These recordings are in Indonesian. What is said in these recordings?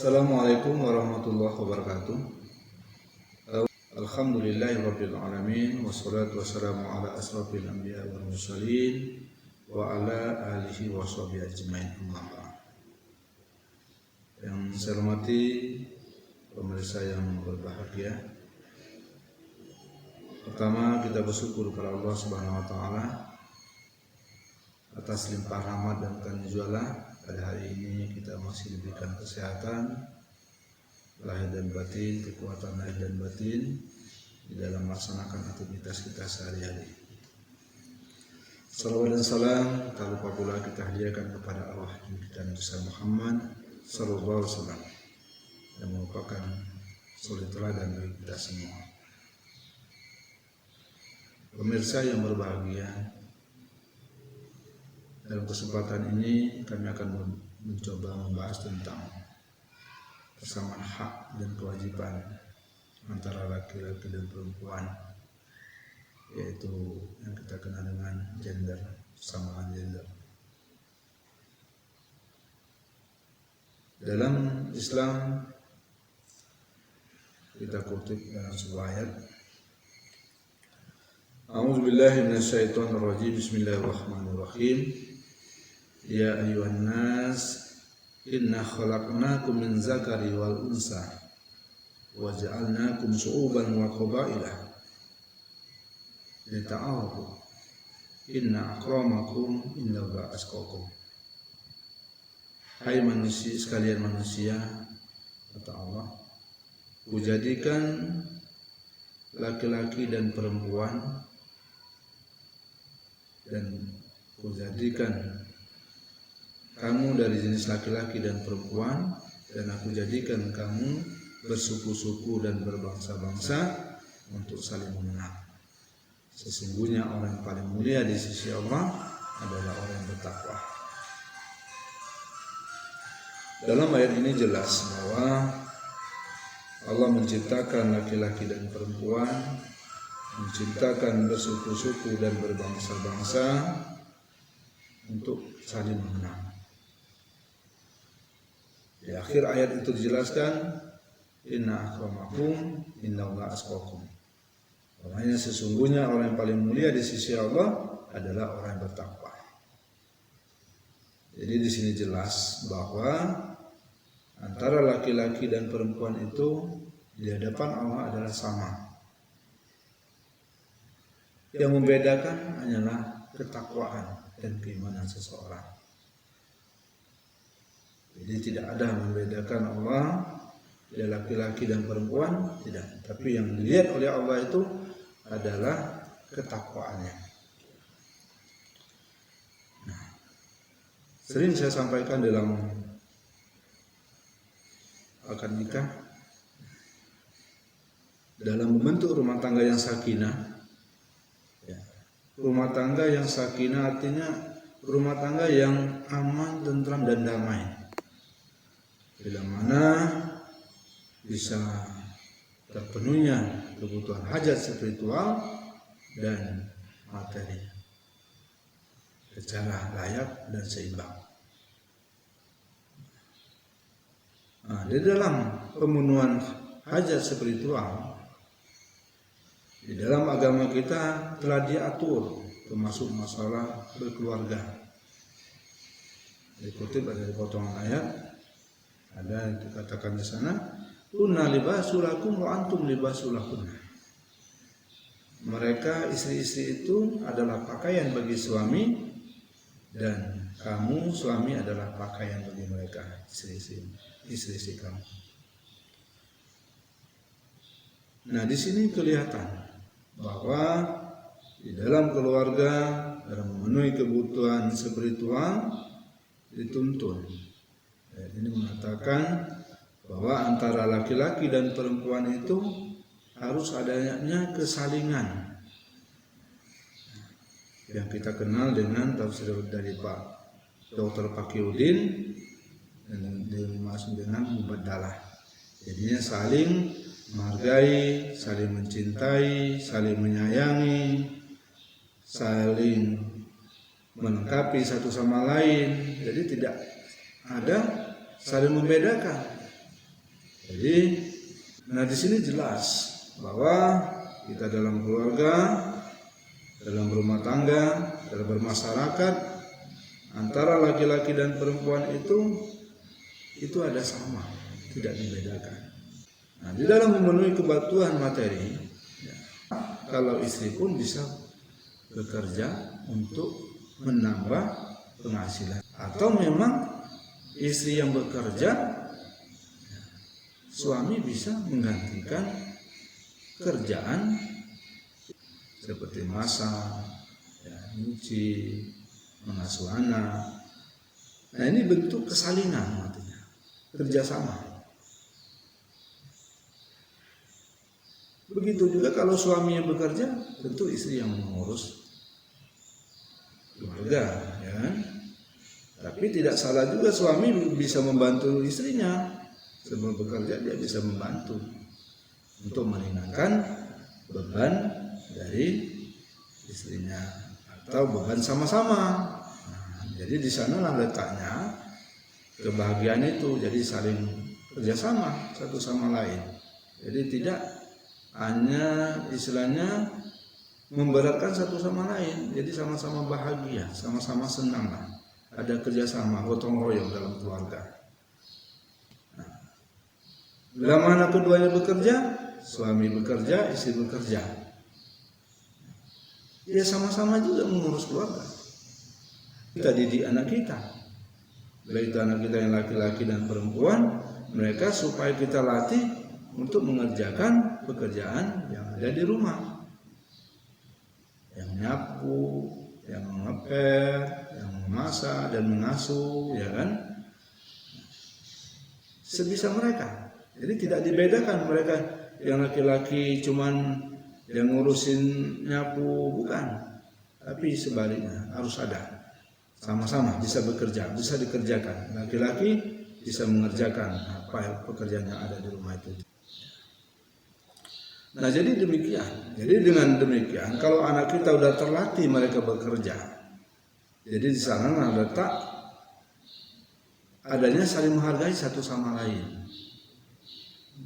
Assalamualaikum warahmatullahi wabarakatuh. Alhamdulillahirabbil alamin wassalatu wassalamu ala asrofil anbiya wal mursalin wa ala alihi washabihi ajmain. Amma ba'd. Yang saya hormati pemirsa yang berbahagia. Pertama, kita bersyukur kepada Allah Subhanahu wa taala atas limpah rahmat dan karunia. Pada hari ini kita masih diberikan kesehatan lahir dan batin, kekuatan lahir dan batin di dalam melaksanakan aktivitas kita sehari-hari. Salawat dan salam tak lupa pula kita hadiahkan kepada Allah kita Nabi Muhammad sallallahu alaihi wasallam yang merupakan suri teladan bagi kita semua. Pemirsa yang berbahagia, dalam kesempatan ini kami akan mencoba membahas tentang persamaan hak dan kewajiban antara laki-laki dan perempuan, yaitu yang kita kenal dengan gender, persamaan gender. Dalam Islam kita kutip dalam sebuah ayat, A'udzubillahi minasyaitonirrajim, bismillahirrahmanirrahim. Ya ayyuhan nas, inna khalaqnakum min zakari wal unsa wa ja'alnakum syu'uban wa qabaila lita'arafu inna akramakum indallahi atqakum. Hai manusia sekalian manusia, kata Allah, kujadikan laki-laki dan perempuan dan kujadikan kamu dari jenis laki-laki dan perempuan, dan aku jadikan kamu bersuku-suku dan berbangsa-bangsa untuk saling mengenal. Sesungguhnya orang yang paling mulia di sisi Allah adalah orang yang bertakwa. Dalam ayat ini jelas bahwa Allah menciptakan laki-laki dan perempuan, menciptakan bersuku-suku dan berbangsa-bangsa untuk saling mengenal. Di akhir ayat itu dijelaskan, inna akramakum indallahi atqakum. Maknanya sesungguhnya orang yang paling mulia di sisi Allah adalah orang yang bertakwa. Jadi di sini jelas bahwa antara laki-laki dan perempuan itu di hadapan Allah adalah sama. Yang membedakan hanyalah ketakwaan dan keimanan seseorang. Jadi tidak ada membedakan Allah dari laki-laki dan perempuan, tidak. Tapi yang dilihat oleh Allah itu adalah ketakwaannya. Nah, sering saya sampaikan dalam akad nikah, dalam membentuk rumah tangga yang sakinah. Rumah tangga yang sakinah artinya rumah tangga yang aman, tentram dan damai, bila mana bisa terpenuhnya kebutuhan hajat spiritual dan materi secara layak dan seimbang. Nah, di dalam pemenuhan hajat spiritual, di dalam agama kita telah diatur, termasuk masalah berkeluarga. Dikutip dari potongan ayat, ada yang dikatakan di sana, kunna libasul lakum wa antum libasul lakunna. Mereka istri-istri itu adalah pakaian bagi suami, dan kamu suami adalah pakaian bagi mereka, istri-istri kamu. Nah, di sini kelihatan bahwa di dalam keluarga dalam memenuhi kebutuhan spiritual dituntun. Ini mengatakan bahwa antara laki-laki dan perempuan itu harus adanya kesalingan yang kita kenal dengan tafsir dari Pak Dr. Fakirudin dan dimaksud dengan mubadalah. Jadinya saling menghargai, saling mencintai, saling menyayangi, saling melengkapi satu sama lain. Jadi tidak ada saling membedakan. Jadi, di sini jelas bahwa kita dalam keluarga, dalam rumah tangga, dalam bermasyarakat, antara laki-laki dan perempuan itu ada sama, tidak dibedakan. Di dalam memenuhi kebutuhan materi, kalau istri pun bisa bekerja untuk menambah penghasilan, atau memang istri yang bekerja, suami bisa menggantikan kerjaan seperti masak, nyuci, mengasuh anak. Ini bentuk kesalinan, artinya kerjasama. Begitu juga kalau suami yang bekerja, tentu istri yang mengurus keluarga, ya kan? Tapi tidak salah juga suami bisa membantu istrinya. Sebelum bekerja dia bisa membantu untuk meringankan beban dari istrinya atau beban sama-sama. Jadi di sanalah letaknya kebahagiaan itu. Jadi saling kerjasama satu sama lain. Jadi tidak hanya istilahnya memberatkan satu sama lain. Jadi sama-sama bahagia, sama-sama senang. Ada kerjasama, gotong royong dalam keluarga. Bila mana keduanya bekerja, suami bekerja, istri bekerja, ya sama-sama juga mengurus keluarga. Kita didik anak kita, baik anak kita yang laki-laki dan perempuan, mereka supaya kita latih untuk mengerjakan pekerjaan yang ada di rumah, yang nyapu, yang mengepel, yang memasak dan mengasuh, ya kan? Sebisa mereka. Jadi tidak dibedakan mereka yang laki-laki cuman yang ngurusin nyapu, bukan. Tapi sebaliknya harus ada. Sama-sama bisa bekerja, bisa dikerjakan. Laki-laki bisa mengerjakan apa pekerjaan yang ada di rumah itu. Jadi demikian. Jadi dengan demikian, kalau anak kita sudah terlatih mereka bekerja, jadi di sana letak adanya saling menghargai satu sama lain.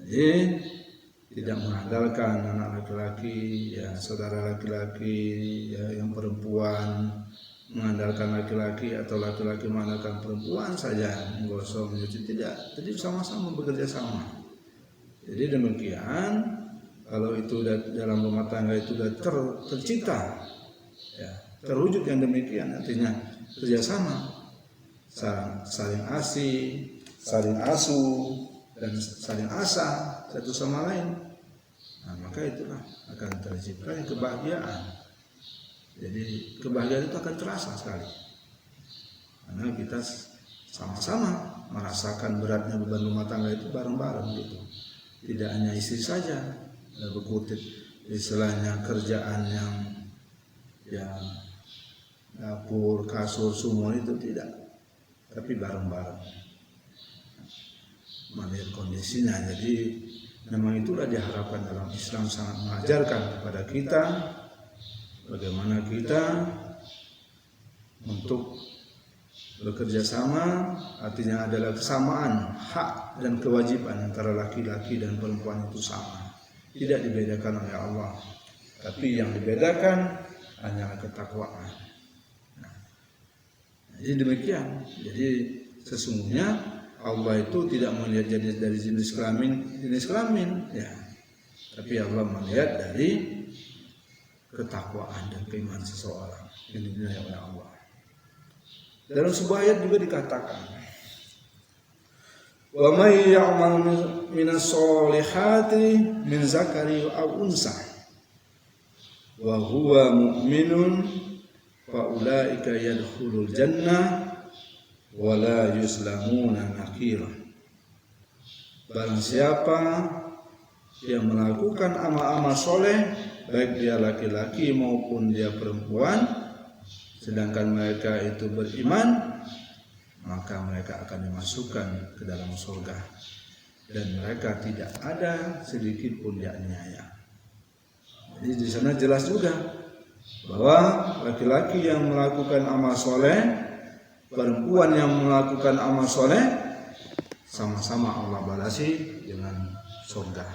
Jadi tidak mengandalkan anak laki-laki, ya saudara laki-laki, ya yang perempuan mengandalkan laki-laki atau laki-laki mengandalkan perempuan saja, menggosok, mencuci, tidak. Jadi sama-sama bekerja sama. Jadi demikian. Kalau itu dalam rumah tangga itu sudah tercipta, ya, terwujud yang demikian, artinya kerjasama, saling asih, saling asuh, dan saling asah satu sama lain. Maka itulah akan tercipta kebahagiaan. Jadi kebahagiaan itu akan terasa sekali, karena kita sama-sama merasakan beratnya beban rumah tangga itu bareng-bareng gitu. Tidak hanya istri saja berkutip istilahnya kerjaan yang dapur, kasur, sumur itu tidak, tapi bareng-bareng melihat kondisinya. Jadi memang itulah diharapkan dalam Islam, sangat mengajarkan kepada kita bagaimana kita untuk bekerja sama, artinya adalah kesamaan hak dan kewajiban antara laki-laki dan perempuan itu sama. Tidak dibedakan oleh Allah, tapi yang dibedakan hanyalah ketakwaan. Jadi demikian. Jadi sesungguhnya Allah itu tidak melihat dari jenis kelamin, ya. Tapi Allah melihat dari ketakwaan dan keimanan seseorang yang dinilai oleh Allah. Dalam sebuah ayat juga dikatakan, wa may ya'mal minas solihati min zakari aw unsa wa huwa mu'minun fa ulaika yadkhulul jannah wa la yuslamuna nakira. Barang siapa yang melakukan amal-amal soleh, baik dia laki-laki maupun dia perempuan, sedangkan mereka itu beriman, maka mereka akan dimasukkan ke dalam surga dan mereka tidak ada sedikit pun dianiaya. Jadi di sana jelas juga bahwa laki-laki yang melakukan amal soleh, perempuan yang melakukan amal soleh, sama-sama Allah balasi dengan surga.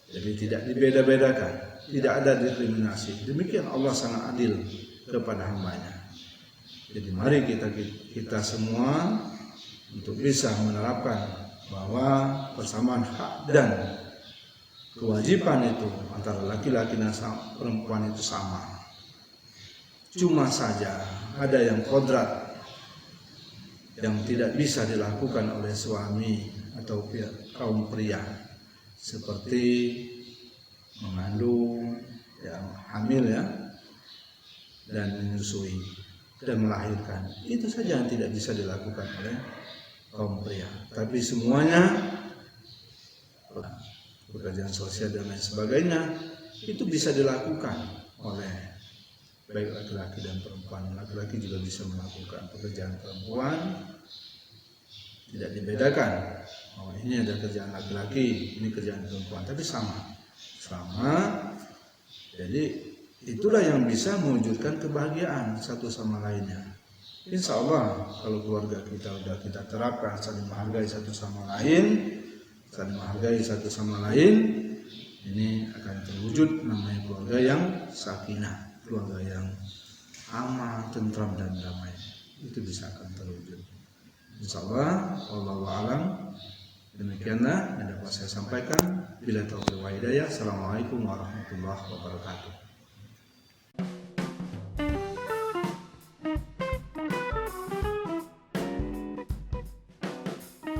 Jadi tidak dibeda-bedakan, tidak ada diskriminasi. Demikian Allah sangat adil kepada hambanya. Jadi mari kita semua untuk bisa menerapkan bahwa persamaan hak dan kewajiban itu antara laki-laki dan perempuan itu sama. Cuma saja ada yang kodrat yang tidak bisa dilakukan oleh suami atau kaum pria, seperti mengandung, hamil dan menyusui dan melahirkan. Itu saja yang tidak bisa dilakukan oleh kaum pria. Tapi semuanya, pekerjaan sosial dan lain sebagainya, itu bisa dilakukan oleh baik laki-laki dan perempuan. Laki-laki juga bisa melakukan pekerjaan perempuan, tidak dibedakan. Oh, ini ada kerjaan laki-laki, ini kerjaan perempuan, tapi sama. Jadi itulah yang bisa mewujudkan kebahagiaan satu sama lainnya. Insya Allah kalau keluarga kita sudah kita terapkan saling menghargai satu sama lain, ini akan terwujud namanya keluarga yang sakinah, keluarga yang aman, tentram dan damai. Itu bisa akan terwujud. Insya Allah, wallahu a'lam. Demikianlah yang dapat saya sampaikan. Bila taufiq wa hidayah. Assalamualaikum warahmatullahi wabarakatuh.